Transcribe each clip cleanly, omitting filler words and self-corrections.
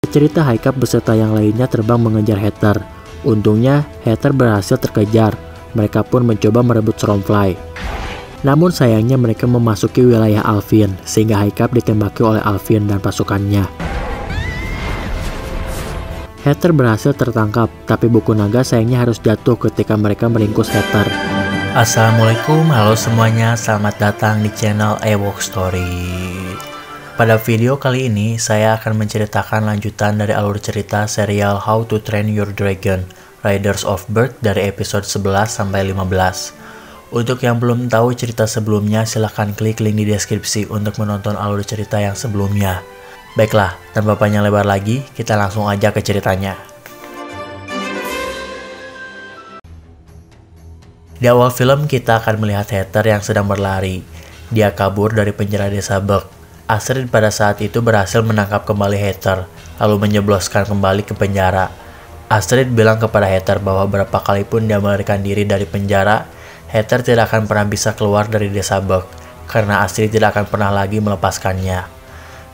Cerita Haikap beserta yang lainnya terbang mengejar Heather. Untungnya, Heather berhasil terkejar. Mereka pun mencoba merebut Stormfly. Namun sayangnya mereka memasuki wilayah Alvin, sehingga Haikap ditembaki oleh Alvin dan pasukannya. Heather berhasil tertangkap, tapi buku naga sayangnya harus jatuh ketika mereka meringkus Heather. Assalamualaikum, halo semuanya, selamat datang di channel Ewok Story. Pada video kali ini, saya akan menceritakan lanjutan dari alur cerita serial How to Train Your Dragon, Riders of Birth dari episode 11 sampai 15. Untuk yang belum tahu cerita sebelumnya, silahkan klik link di deskripsi untuk menonton alur cerita yang sebelumnya. Baiklah, tanpa panjang lebar lagi, kita langsung aja ke ceritanya. Di awal film, kita akan melihat Heather yang sedang berlari. Dia kabur dari penjara desa Burke. Astrid pada saat itu berhasil menangkap kembali Heather, lalu menjebloskan kembali ke penjara. Astrid bilang kepada Heather bahwa berapa kali pun dia melarikan diri dari penjara, Heather tidak akan pernah bisa keluar dari desa Burke, karena Astrid tidak akan pernah lagi melepaskannya.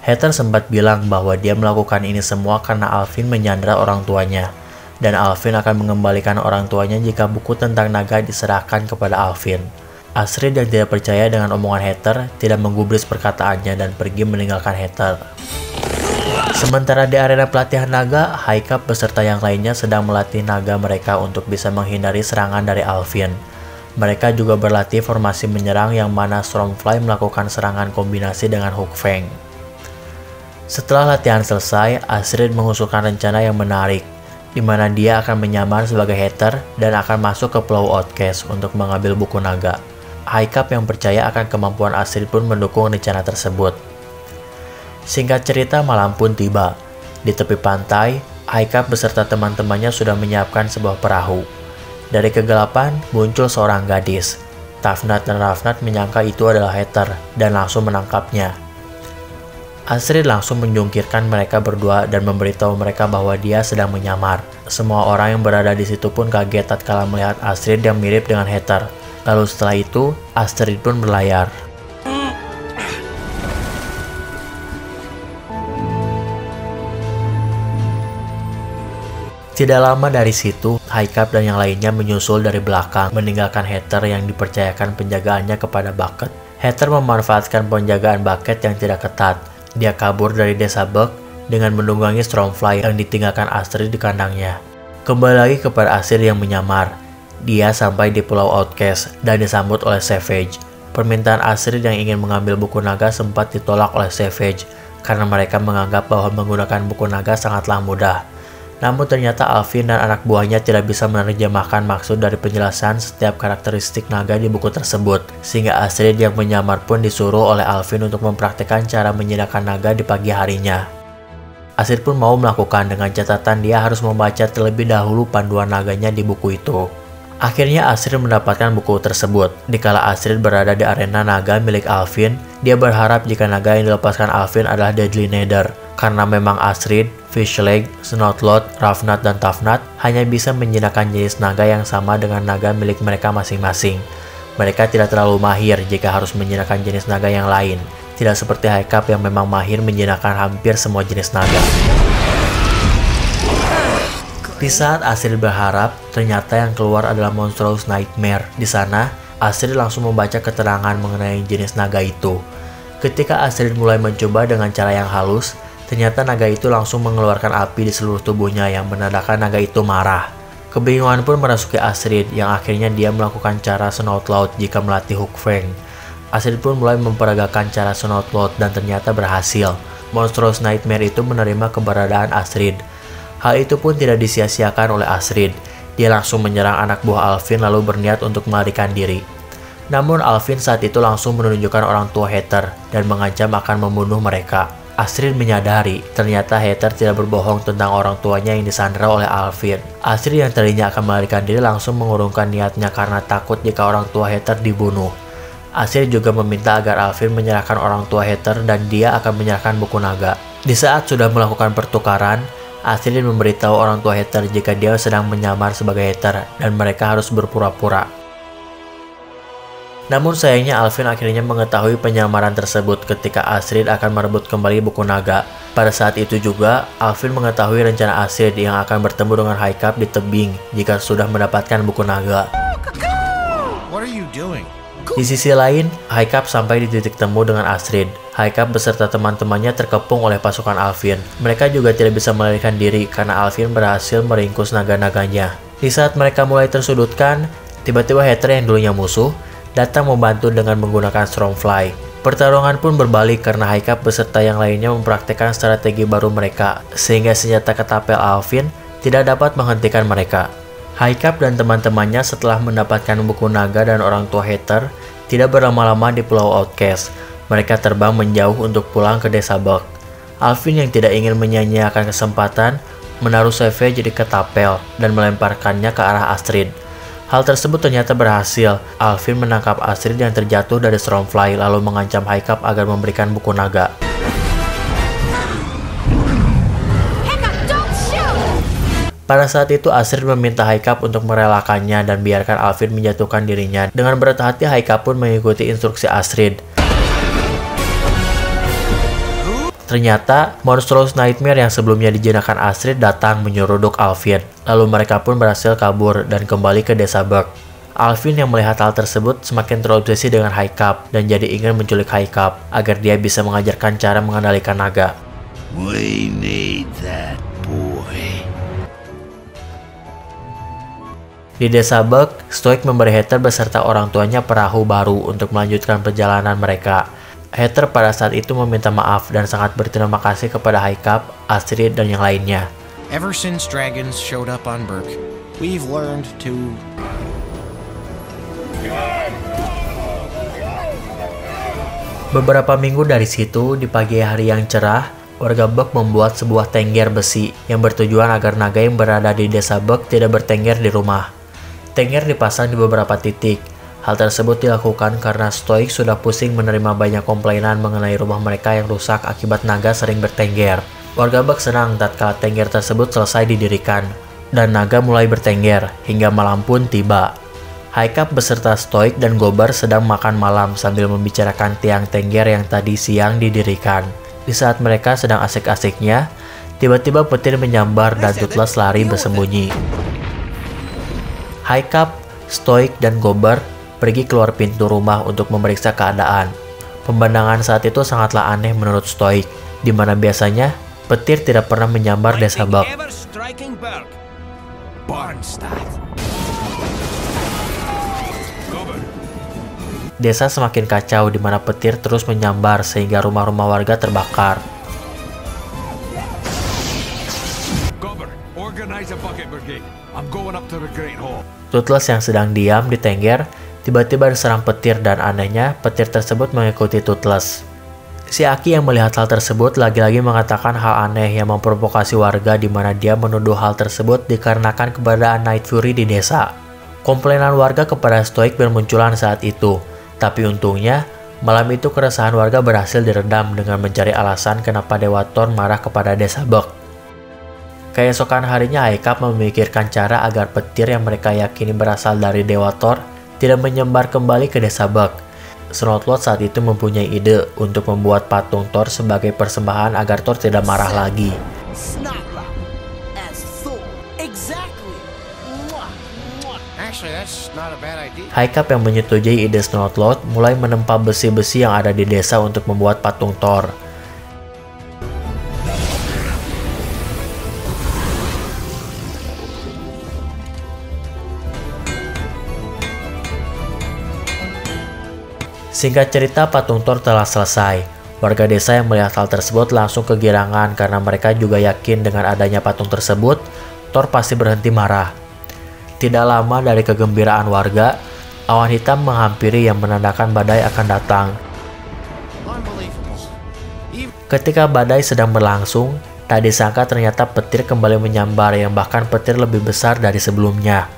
Heather sempat bilang bahwa dia melakukan ini semua karena Alvin menyandra orang tuanya, dan Alvin akan mengembalikan orang tuanya jika buku tentang naga diserahkan kepada Alvin. Astrid yang tidak percaya dengan omongan Heather tidak menggubris perkataannya dan pergi meninggalkan Heather. Sementara di arena pelatihan naga, Haikap beserta yang lainnya sedang melatih naga mereka untuk bisa menghindari serangan dari Alvin. Mereka juga berlatih formasi menyerang yang mana Stormfly melakukan serangan kombinasi dengan Hook Fang. Setelah latihan selesai, Astrid mengusulkan rencana yang menarik, di mana dia akan menyamar sebagai Heather dan akan masuk ke Pulau Outcast untuk mengambil buku naga. Haikap yang percaya akan kemampuan Astrid pun mendukung rencana tersebut. Singkat cerita, malam pun tiba. Di tepi pantai, Haikap beserta teman-temannya sudah menyiapkan sebuah perahu. Dari kegelapan, muncul seorang gadis. Tafnat dan Rafnat menyangka itu adalah Heather dan langsung menangkapnya. Astrid langsung menjungkirkan mereka berdua dan memberitahu mereka bahwa dia sedang menyamar. Semua orang yang berada di situ pun kaget tatkala melihat Astrid yang mirip dengan Heather. Lalu setelah itu, Astrid pun berlayar. Tidak lama dari situ, Haikap dan yang lainnya menyusul dari belakang, meninggalkan Heather yang dipercayakan penjagaannya kepada Bucket. Heather memanfaatkan penjagaan Bucket yang tidak ketat. Dia kabur dari desa Burke dengan menunggangi Stormfly yang ditinggalkan Astrid di kandangnya. Kembali lagi kepada Astrid yang menyamar. Dia sampai di Pulau Outcast dan disambut oleh Savage. Permintaan Astrid yang ingin mengambil buku naga sempat ditolak oleh Savage karena mereka menganggap bahwa menggunakan buku naga sangatlah mudah. Namun ternyata Alvin dan anak buahnya tidak bisa menerjemahkan maksud dari penjelasan setiap karakteristik naga di buku tersebut, sehingga Astrid yang menyamar pun disuruh oleh Alvin untuk mempraktikkan cara menjinakkan naga di pagi harinya. Astrid pun mau melakukan dengan catatan dia harus membaca terlebih dahulu panduan naganya di buku itu. Akhirnya Astrid mendapatkan buku tersebut. Dikala Astrid berada di arena naga milik Alvin, dia berharap jika naga yang dilepaskan Alvin adalah Deadly Nether. Karena memang Astrid, Fishleg, Snoutload, Rafnat, dan Tafnat hanya bisa menjinakkan jenis naga yang sama dengan naga milik mereka masing-masing. Mereka tidak terlalu mahir jika harus menjinakkan jenis naga yang lain. Tidak seperti Haikap yang memang mahir menjinakkan hampir semua jenis naga. Di saat Astrid berharap, ternyata yang keluar adalah Monstrous Nightmare. Di sana, Astrid langsung membaca keterangan mengenai jenis naga itu. Ketika Astrid mulai mencoba dengan cara yang halus, ternyata naga itu langsung mengeluarkan api di seluruh tubuhnya yang menandakan naga itu marah. Kebingungan pun merasuki Astrid yang akhirnya dia melakukan cara Snoutloud jika melatih Hook Fang. Astrid pun mulai memperagakan cara Snoutloud dan ternyata berhasil. Monstrous Nightmare itu menerima keberadaan Astrid. Hal itu pun tidak disia-siakan oleh Astrid. Dia langsung menyerang anak buah Alvin lalu berniat untuk melarikan diri. Namun Alvin saat itu langsung menunjukkan orang tua Heather dan mengancam akan membunuh mereka. Astrid menyadari ternyata Heather tidak berbohong tentang orang tuanya yang disandera oleh Alvin. Astrid yang tadinya akan melarikan diri langsung mengurungkan niatnya karena takut jika orang tua Heather dibunuh. Astrid juga meminta agar Alvin menyerahkan orang tua Heather dan dia akan menyerahkan buku naga. Di saat sudah melakukan pertukaran, Astrid memberitahu orang tua Heather jika dia sedang menyamar sebagai Heather dan mereka harus berpura-pura. Namun sayangnya Alvin akhirnya mengetahui penyamaran tersebut ketika Astrid akan merebut kembali buku naga. Pada saat itu juga, Alvin mengetahui rencana Astrid yang akan bertemu dengan High-Cap di tebing jika sudah mendapatkan buku naga. What are you doing? Di sisi lain, High-Cap sampai di titik temu dengan Astrid. High-Cap beserta teman-temannya terkepung oleh pasukan Alvin. Mereka juga tidak bisa melarikan diri karena Alvin berhasil meringkus naga-naganya. Di saat mereka mulai tersudutkan, tiba-tiba Heather yang dulunya musuh datang membantu dengan menggunakan Stormfly. Pertarungan pun berbalik karena High-Cap beserta yang lainnya mempraktikkan strategi baru mereka, sehingga senjata ketapel Alvin tidak dapat menghentikan mereka. High-Cap dan teman-temannya setelah mendapatkan buku naga dan orang tua Heather, tidak berlama-lama di Pulau Outcast. Mereka terbang menjauh untuk pulang ke desa Buck. Alvin yang tidak ingin menyia-nyiakan kesempatan, menaruh CV jadi ketapel dan melemparkannya ke arah Astrid. Hal tersebut ternyata berhasil. Alvin menangkap Astrid yang terjatuh dari Stormfly lalu mengancam High-Cap agar memberikan buku naga. Pada saat itu Astrid meminta High-Cap untuk merelakannya dan biarkan Alvin menjatuhkan dirinya. Dengan berat hati High-Cap pun mengikuti instruksi Astrid. Ternyata, Monstrous Nightmare yang sebelumnya dijinakan Astrid datang menyeruduk Alvin. Lalu mereka pun berhasil kabur dan kembali ke desa Buck. Alvin yang melihat hal tersebut semakin terobsesi dengan High-Cap dan jadi ingin menculik High-Cap agar dia bisa mengajarkan cara mengendalikan naga. We need that boy. Di desa Buck, Stoic memberi Heather beserta orang tuanya perahu baru untuk melanjutkan perjalanan mereka. Heather pada saat itu meminta maaf dan sangat berterima kasih kepada High-Cap, Astrid, dan yang lainnya. Ever since dragons showed up on Berk, we've learned to... Beberapa minggu dari situ, di pagi hari yang cerah, warga Buck membuat sebuah tengger besi yang bertujuan agar naga yang berada di desa Buck tidak bertengger di rumah. Tengger dipasang di beberapa titik. Hal tersebut dilakukan karena Stoic sudah pusing menerima banyak komplainan mengenai rumah mereka yang rusak akibat naga sering bertengger. Warga Buck senang tatkala tengger tersebut selesai didirikan, dan naga mulai bertengger hingga malam pun tiba. High-Cap beserta Stoic dan Gober sedang makan malam sambil membicarakan tiang tengger yang tadi siang didirikan. Di saat mereka sedang asik-asiknya, tiba-tiba petir menyambar dan Toothless lari bersembunyi. High-Cap, Stoic, dan Gober pergi keluar pintu rumah untuk memeriksa keadaan. Pemandangan saat itu sangatlah aneh menurut Stoic, di mana biasanya petir tidak pernah menyambar desa Buck. Desa semakin kacau di mana petir terus menyambar sehingga rumah-rumah warga terbakar. Toothless yang sedang diam di tengger tiba-tiba diserang petir dan anehnya petir tersebut mengikuti Toothless. Si Aki yang melihat hal tersebut lagi-lagi mengatakan hal aneh yang memprovokasi warga di mana dia menuduh hal tersebut dikarenakan keberadaan Night Fury di desa. Komplainan warga kepada Stoic bermunculan saat itu, tapi untungnya malam itu keresahan warga berhasil diredam dengan mencari alasan kenapa Dewa Thor marah kepada desa Buck. Keesokan harinya High-Cap memikirkan cara agar petir yang mereka yakini berasal dari Dewa Thor tidak menyambar kembali ke desa Buck. Snotlord saat itu mempunyai ide untuk membuat patung Thor sebagai persembahan agar Thor tidak marah lagi. High-Cap yang menyetujui ide Snotlord mulai menempa besi-besi yang ada di desa untuk membuat patung Thor. Singkat cerita, patung Thor telah selesai. Warga desa yang melihat hal tersebut langsung kegirangan karena mereka juga yakin dengan adanya patung tersebut, Thor pasti berhenti marah. Tidak lama dari kegembiraan warga, awan hitam menghampiri yang menandakan badai akan datang. Ketika badai sedang berlangsung, tak disangka ternyata petir kembali menyambar yang bahkan petir lebih besar dari sebelumnya.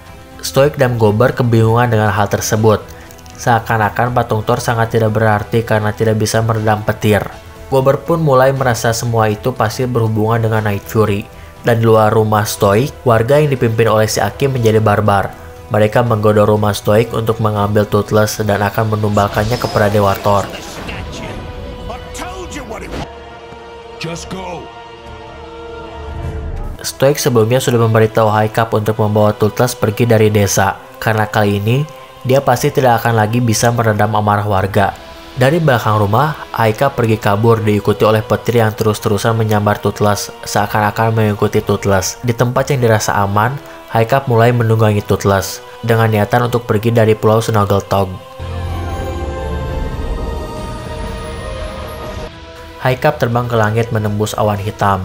Stoic dan Gober kebingungan dengan hal tersebut. Seakan-akan patung Thor sangat tidak berarti karena tidak bisa meredam petir. Gober pun mulai merasa semua itu pasti berhubungan dengan Night Fury. Dan di luar rumah Stoic, warga yang dipimpin oleh si Aki menjadi barbar. Mereka menggoda rumah Stoik untuk mengambil Toothless dan akan menumbalkannya ke Predator. Stoik sebelumnya sudah memberitahu High Cap untuk membawa Toothless pergi dari desa, karena kali ini dia pasti tidak akan lagi bisa meredam amarah warga. Dari belakang rumah, High Cap pergi kabur diikuti oleh petir yang terus-terusan menyambar Toothless, seakan-akan mengikuti Toothless. Di tempat yang dirasa aman, High Cap mulai menunggangi Toothless dengan niatan untuk pergi dari Pulau Snoggletog. High Cap terbang ke langit menembus awan hitam.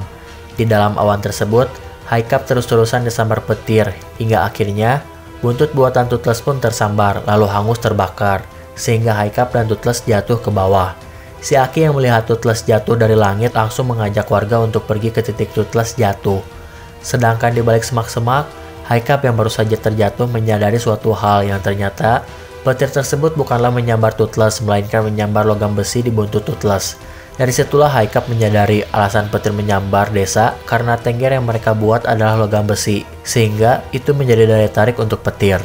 Di dalam awan tersebut, High Cap terus-terusan disambar petir, hingga akhirnya buntut buatan Toothless pun tersambar lalu hangus terbakar, sehingga High Cap dan Toothless jatuh ke bawah. Si Aki yang melihat Toothless jatuh dari langit langsung mengajak warga untuk pergi ke titik Toothless jatuh. Sedangkan di balik semak-semak, High Cap yang baru saja terjatuh menyadari suatu hal yang ternyata petir tersebut bukanlah menyambar Toothless, melainkan menyambar logam besi di buntut Toothless. Dari situlah High Cap menyadari alasan petir menyambar desa karena tengger yang mereka buat adalah logam besi, sehingga itu menjadi daya tarik untuk petir.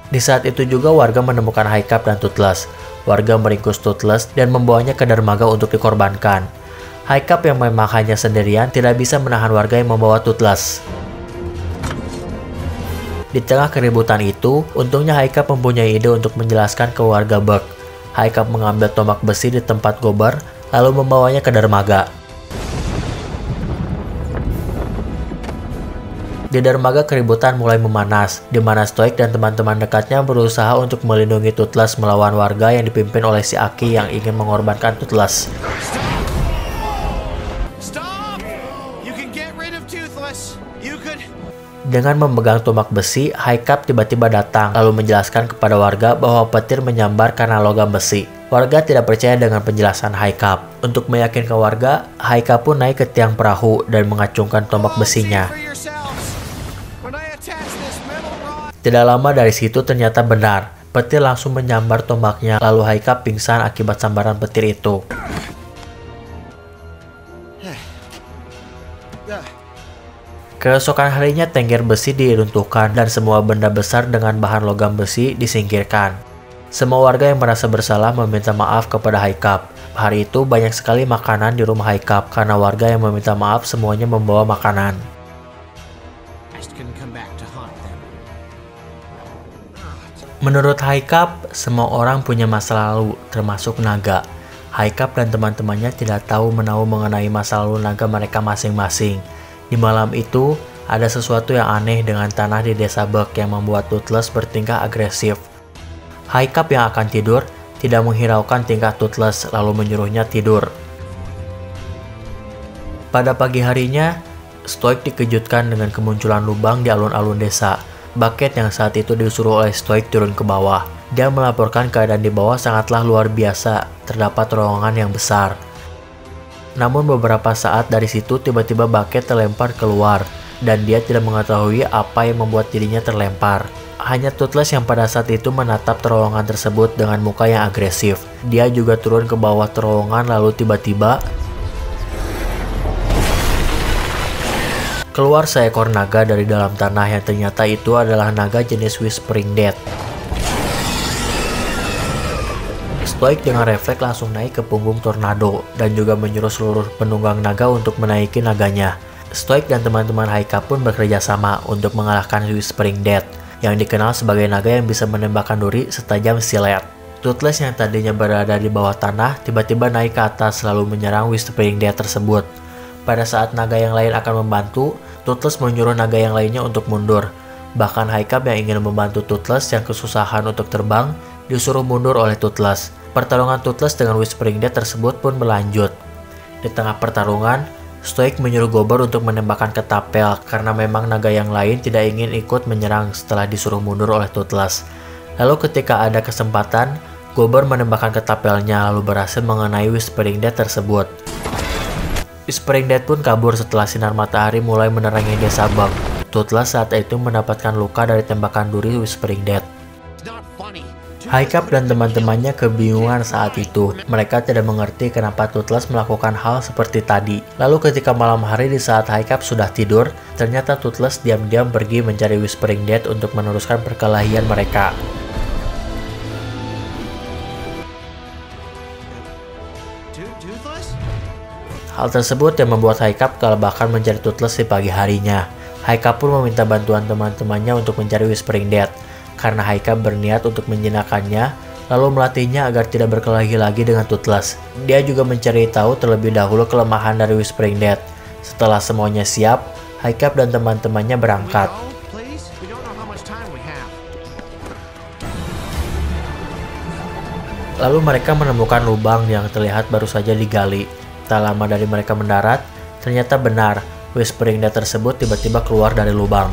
Di saat itu juga warga menemukan High Cap dan Toothless. Warga meringkus Toothless dan membawanya ke dermaga untuk dikorbankan. High Cap yang memang hanya sendirian tidak bisa menahan warga yang membawa Toothless. Di tengah keributan itu, untungnya High Cap mempunyai ide untuk menjelaskan ke warga Berk. High Cap mengambil tombak besi di tempat Gober, lalu membawanya ke dermaga. Di dermaga keributan mulai memanas, di mana Stoik dan teman-teman dekatnya berusaha untuk melindungi Toothless melawan warga yang dipimpin oleh si Aki yang ingin mengorbankan Toothless. Dengan memegang tombak besi, High Cap tiba-tiba datang lalu menjelaskan kepada warga bahwa petir menyambar karena logam besi. Warga tidak percaya dengan penjelasan High Cap. Untuk meyakinkan warga, High Cap pun naik ke tiang perahu dan mengacungkan tombak besinya. Tidak lama dari situ ternyata benar, petir langsung menyambar tombaknya lalu High Cap pingsan akibat sambaran petir itu. Keesokan harinya tengger besi diruntuhkan dan semua benda besar dengan bahan logam besi disingkirkan. Semua warga yang merasa bersalah meminta maaf kepada High Cap. Hari itu banyak sekali makanan di rumah High Cap karena warga yang meminta maaf semuanya membawa makanan. Menurut High Cap, semua orang punya masa lalu, termasuk naga. High Cap dan teman-temannya tidak tahu menahu mengenai masa lalu naga mereka masing-masing. Di malam itu, ada sesuatu yang aneh dengan tanah di desa Berk yang membuat Toothless bertingkah agresif. High Cap yang akan tidur tidak menghiraukan tingkah Toothless lalu menyuruhnya tidur. Pada pagi harinya, Stoik dikejutkan dengan kemunculan lubang di alun-alun desa. Bucket yang saat itu disuruh oleh Stoik turun ke bawah. Dia melaporkan keadaan di bawah sangatlah luar biasa, terdapat terowongan yang besar. Namun beberapa saat dari situ tiba-tiba Bucket terlempar keluar dan dia tidak mengetahui apa yang membuat dirinya terlempar. Hanya Toothless yang pada saat itu menatap terowongan tersebut dengan muka yang agresif. Dia juga turun ke bawah terowongan lalu tiba-tiba keluar seekor naga dari dalam tanah yang ternyata itu adalah naga jenis Whispering Death. Stoik dengan refleks langsung naik ke punggung tornado dan juga menyuruh seluruh penunggang naga untuk menaiki naganya. Stoik dan teman-teman High Cap pun bekerja sama untuk mengalahkan Whispering Death yang dikenal sebagai naga yang bisa menembakkan duri setajam silet. Toothless yang tadinya berada di bawah tanah tiba-tiba naik ke atas lalu menyerang Whispering Death tersebut. Pada saat naga yang lain akan membantu, Toothless menyuruh naga yang lainnya untuk mundur. Bahkan High Cap yang ingin membantu Toothless yang kesusahan untuk terbang disuruh mundur oleh Toothless. Pertarungan Toothless dengan Whispering Death tersebut pun berlanjut. Di tengah pertarungan, Stoik menyuruh Gober untuk menembakkan ketapel karena memang naga yang lain tidak ingin ikut menyerang setelah disuruh mundur oleh Toothless. Lalu ketika ada kesempatan, Gober menembakkan ketapelnya lalu berhasil mengenai Whispering Death tersebut. Whispering Death pun kabur setelah sinar matahari mulai menerangi desa Berk. Toothless saat itu mendapatkan luka dari tembakan duri Whispering Death. Haikap dan teman-temannya kebingungan saat itu. Mereka tidak mengerti kenapa Toothless melakukan hal seperti tadi. Lalu ketika malam hari di saat Haikap sudah tidur, ternyata Toothless diam-diam pergi mencari Whispering Dead untuk meneruskan perkelahian mereka. Hal tersebut yang membuat Haikap kelabakan mencari Toothless di pagi harinya. Haikap pun meminta bantuan teman-temannya untuk mencari Whispering Dead. Karena Haikap berniat untuk menjinakkannya, lalu melatihnya agar tidak berkelahi lagi dengan Toothless. Dia juga mencari tahu terlebih dahulu kelemahan dari Whispering Dead. Setelah semuanya siap, Haikap dan teman-temannya berangkat. Lalu mereka menemukan lubang yang terlihat baru saja digali. Tak lama dari mereka mendarat, ternyata benar, Whispering Dead tersebut tiba-tiba keluar dari lubang.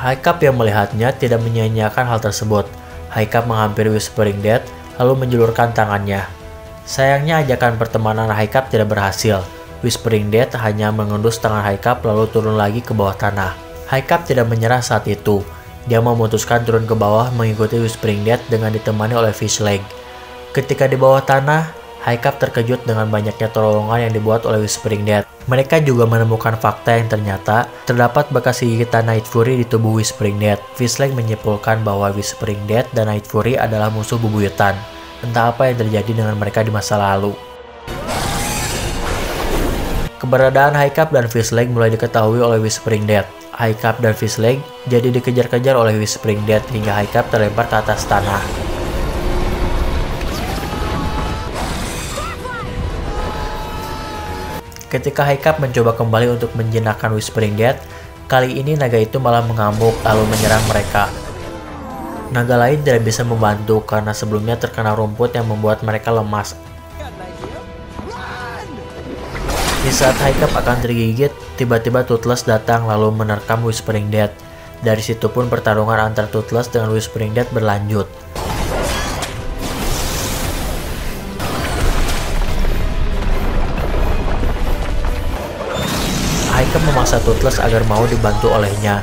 Haikap yang melihatnya tidak menyia-nyiakan hal tersebut. Haikap menghampiri Whispering Dead lalu menjulurkan tangannya. Sayangnya ajakan pertemanan Haikap tidak berhasil. Whispering Dead hanya mengendus tangan Haikap lalu turun lagi ke bawah tanah. Haikap tidak menyerah saat itu. Dia memutuskan turun ke bawah mengikuti Whispering Dead dengan ditemani oleh Fishleg. Ketika di bawah tanah, Haikap terkejut dengan banyaknya terowongan yang dibuat oleh Whispering Dead. Mereka juga menemukan fakta yang ternyata terdapat bekas gigitan Night Fury di tubuh Whispering Dead. Fishleg menyimpulkan bahwa Whispering Dead dan Night Fury adalah musuh bebuyutan. Entah apa yang terjadi dengan mereka di masa lalu. Keberadaan Haikap dan Fishleg mulai diketahui oleh Whispering Dead. Haikap dan Fishleg jadi dikejar-kejar oleh Whispering Dead hingga Haikap terlempar ke atas tanah. Ketika Haikap mencoba kembali untuk menjinakkan Whispering Dead, kali ini naga itu malah mengamuk lalu menyerang mereka. Naga lain tidak bisa membantu karena sebelumnya terkena rumput yang membuat mereka lemas. Di saat Haikap akan tergigit, tiba-tiba Toothless datang lalu menerkam Whispering Dead. Dari situ pun pertarungan antara Toothless dengan Whispering Dead berlanjut. Haikap memaksa Toothless agar mau dibantu olehnya.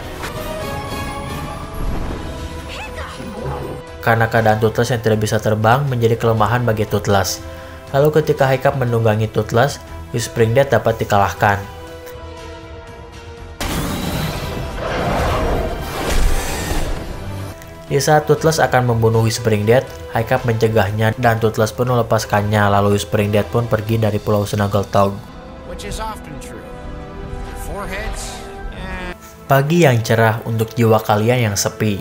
Karena keadaan Toothless yang tidak bisa terbang menjadi kelemahan bagi Toothless. Lalu ketika Haikap menunggangi Toothless, Whispering Dead dapat dikalahkan. Di saat Toothless akan membunuh Whispering Dead, Haikap mencegahnya dan Toothless pun melepaskannya, lalu Whispering Dead pun pergi dari Pulau Snaggletog. Pagi yang cerah untuk jiwa kalian yang sepi.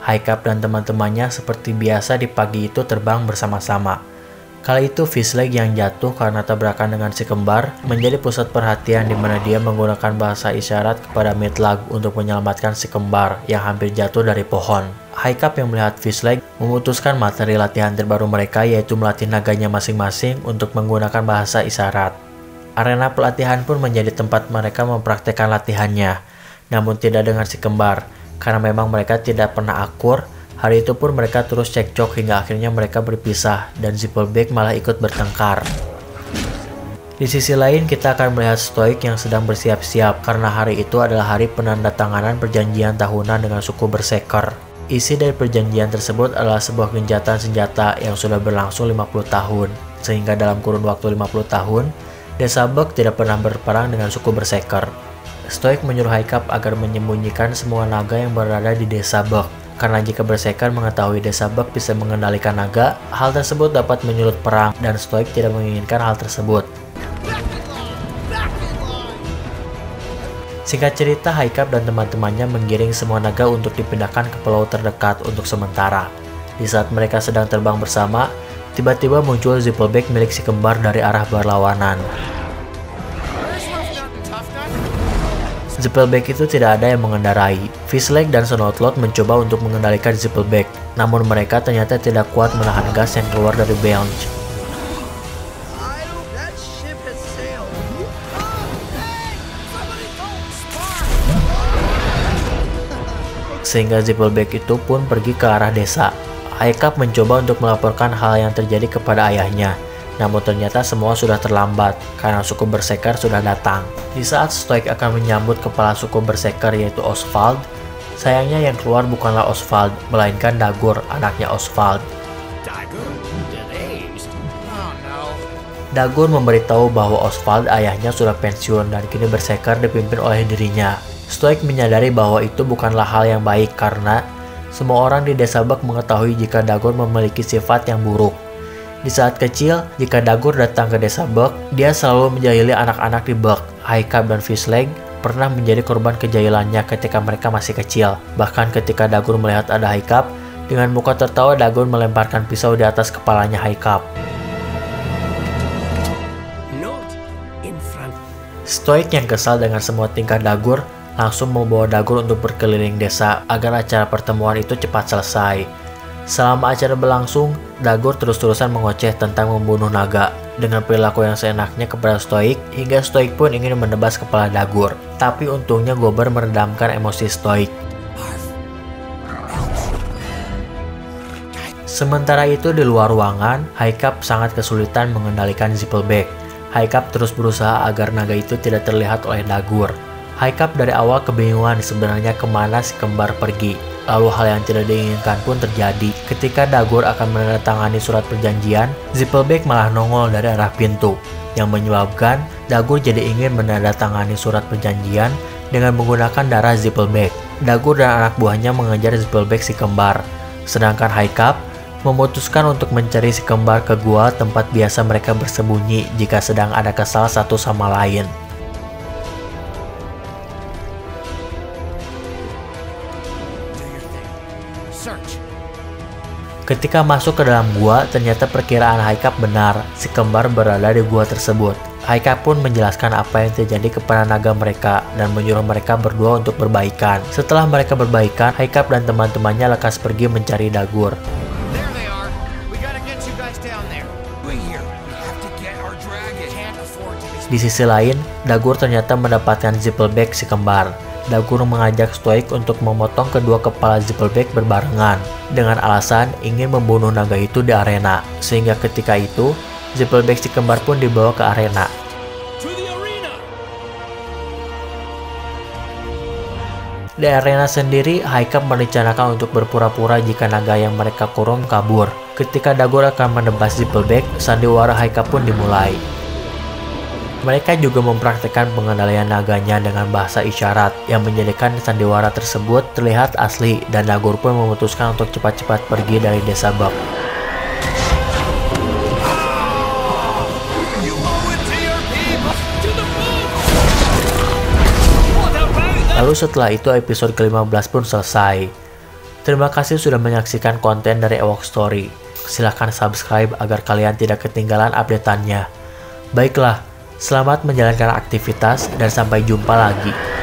Haikap dan teman-temannya seperti biasa di pagi itu terbang bersama-sama. Kali itu Fishleg yang jatuh karena tabrakan dengan si kembar menjadi pusat perhatian di mana dia menggunakan bahasa isyarat kepada Midlag untuk menyelamatkan si kembar yang hampir jatuh dari pohon. Haikap yang melihat Fishleg memutuskan materi latihan terbaru mereka yaitu melatih naganya masing-masing untuk menggunakan bahasa isyarat. Arena pelatihan pun menjadi tempat mereka mempraktekkan latihannya. Namun tidak dengan si kembar, karena memang mereka tidak pernah akur. Hari itu pun mereka terus cekcok hingga akhirnya mereka berpisah dan Zippleback malah ikut bertengkar. Di sisi lain kita akan melihat Stoic yang sedang bersiap-siap karena hari itu adalah hari penandatanganan perjanjian tahunan dengan suku Berserker. Isi dari perjanjian tersebut adalah sebuah gencatan senjata yang sudah berlangsung 50 tahun, sehingga dalam kurun waktu 50 tahun, Desa Bug tidak pernah berperang dengan suku Berserker. Stoic menyuruh Haikap agar menyembunyikan semua naga yang berada di Desa Bug. Karena jika Berserker mengetahui Desa Bug bisa mengendalikan naga, hal tersebut dapat menyulut perang dan Stoic tidak menginginkan hal tersebut. Singkat cerita, Haikap dan teman-temannya menggiring semua naga untuk dipindahkan ke pulau terdekat untuk sementara. Di saat mereka sedang terbang bersama, tiba-tiba muncul Zippleback milik si kembar dari arah berlawanan. Zippleback itu tidak ada yang mengendarai. Fishleg dan Snotlot mencoba untuk mengendalikan Zippleback, namun mereka ternyata tidak kuat menahan gas yang keluar dari Belch. Sehingga Zippleback itu pun pergi ke arah desa. Haikap mencoba untuk melaporkan hal yang terjadi kepada ayahnya. Namun ternyata semua sudah terlambat karena suku Berserker sudah datang. Di saat Stoic akan menyambut kepala suku Berserker yaitu Oswald, sayangnya yang keluar bukanlah Oswald, melainkan Dagur, anaknya Oswald. Dagur memberitahu bahwa Oswald ayahnya sudah pensiun dan kini Berserker dipimpin oleh dirinya. Stoic menyadari bahwa itu bukanlah hal yang baik karena semua orang di desa Berk mengetahui jika Dagur memiliki sifat yang buruk. Di saat kecil, jika Dagur datang ke desa Berk, dia selalu menjahili anak-anak di Berk. Haikap dan Fishleg pernah menjadi korban kejahilannya ketika mereka masih kecil. Bahkan ketika Dagur melihat ada Haikap, dengan muka tertawa Dagur melemparkan pisau di atas kepalanya Haikap. Stoic yang kesal dengan semua tingkah Dagur langsung membawa Dagur untuk berkeliling desa agar acara pertemuan itu cepat selesai. Selama acara berlangsung, Dagur terus-terusan mengoceh tentang membunuh naga dengan perilaku yang seenaknya kepada Stoic, hingga Stoic pun ingin menebas kepala Dagur. Tapi untungnya Gober meredamkan emosi Stoic. Sementara itu di luar ruangan, Haikap sangat kesulitan mengendalikan Zippelbeck. Haikap terus berusaha agar naga itu tidak terlihat oleh Dagur. Haikap dari awal kebingungan sebenarnya kemana si kembar pergi. Lalu hal yang tidak diinginkan pun terjadi. Ketika Dagur akan menandatangani surat perjanjian, Zippelbeck malah nongol dari arah pintu, yang menyebabkan Dagur jadi ingin menandatangani surat perjanjian dengan menggunakan darah Zippelbeck. Dagur dan anak buahnya mengejar Zippelbeck si kembar, sedangkan Haikap memutuskan untuk mencari si kembar ke gua tempat biasa mereka bersembunyi jika sedang ada kesal satu sama lain. Ketika masuk ke dalam gua, ternyata perkiraan Haikap benar, si kembar berada di gua tersebut. Haikap pun menjelaskan apa yang terjadi kepada naga mereka dan menyuruh mereka berdua untuk berbaikan. Setelah mereka berbaikan, Haikap dan teman-temannya lekas pergi mencari Dagur. Di sisi lain, Dagur ternyata mendapatkan Zippelbeck si kembar. Dagur mengajak Stoic untuk memotong kedua kepala Zippelbeck berbarengan dengan alasan ingin membunuh naga itu di arena, sehingga ketika itu Zippelbeck si kembar pun dibawa ke arena. Di arena sendiri, Haikap merencanakan untuk berpura-pura jika naga yang mereka kurung kabur. Ketika Dagur akan menebas Zippelbeck, sandiwara Haikap pun dimulai. Mereka juga mempraktikkan pengendalian naganya dengan bahasa isyarat yang menjadikan sandiwara tersebut terlihat asli, dan Dagur pun memutuskan untuk cepat-cepat pergi dari desa Berk. Lalu setelah itu episode ke-15 pun selesai. Terima kasih sudah menyaksikan konten dari Ewok Story. Silahkan subscribe agar kalian tidak ketinggalan update-annya. Baiklah, selamat menjalankan aktivitas dan sampai jumpa lagi.